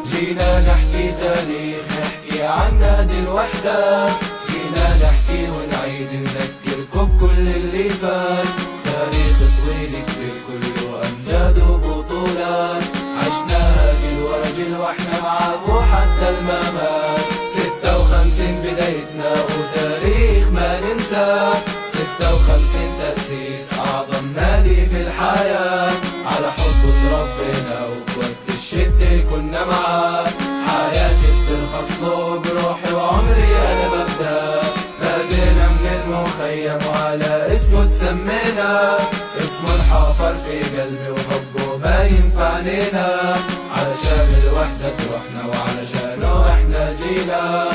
جينا نحكي تاريخ، نحكي عن نادي الوحدة، جينا نحكي ونعيد نذكركم بكل اللي فات، تاريخ طويل كبير كله أمجاد وبطولات، عشناها جيل ورا جيل واحنا معاكم حتى الممات. 56 بدايتنا وتاريخ ما ننساه، 56 تأسيس أعظم نادي في الحياة، على حب ربنا وفي وقت الشدة كنا معاه، حياتي بترخص له بروحي وعمري أنا ببدأ، بدينا من المخيم وعلى اسمه تسمينا، اسمه انحفر في قلبي وحبه ما ينفعنينا، علشان الوحدة روحنا وعلشانه احنا جينا،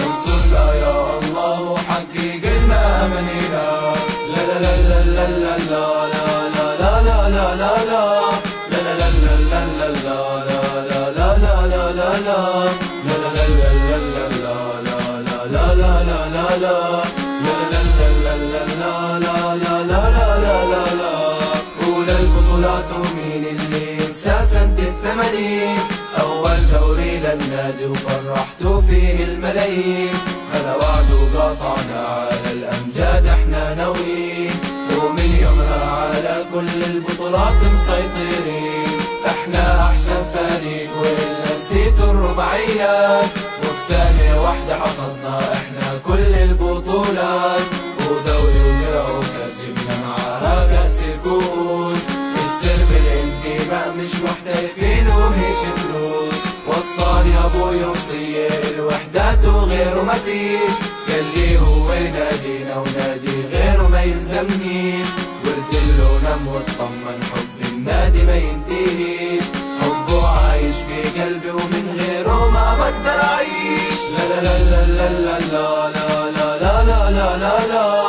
انصرنا يا الله وحقق لنا أمانينا. لا لا لا لا لا لا لا لا لا لا لا أولى البطولات ومين اللي ينسى سنة 80، أول دوري للنادي وفرحتوا فيه الملايين، هذا وعد وقاطعنا على الأمجاد احنا ناويين، ومن يومها على كل البطولات مسيطرين، احنا أحسن فريق وإلا نسيتوا الرباعيات، وبثانية واحدة حصدنا احنا كل البطولات، ودوري ودرع وكاس جبنا معاها كاس الكؤوس، السر بالانتماء مش محترفين ومش فلوس، وصاني ابوي وصية الوحدات وغيره مفيش، قال لي هو نادينا ونادي غيره ما يلزمنيش، قلت له نم واطمن حب النادي ما ينتهيش، حبه عايش في قلبي ومن غيره ما بقدر اعيش. لا لا لا لا لا لا لا لا لا لا لا لا لا لا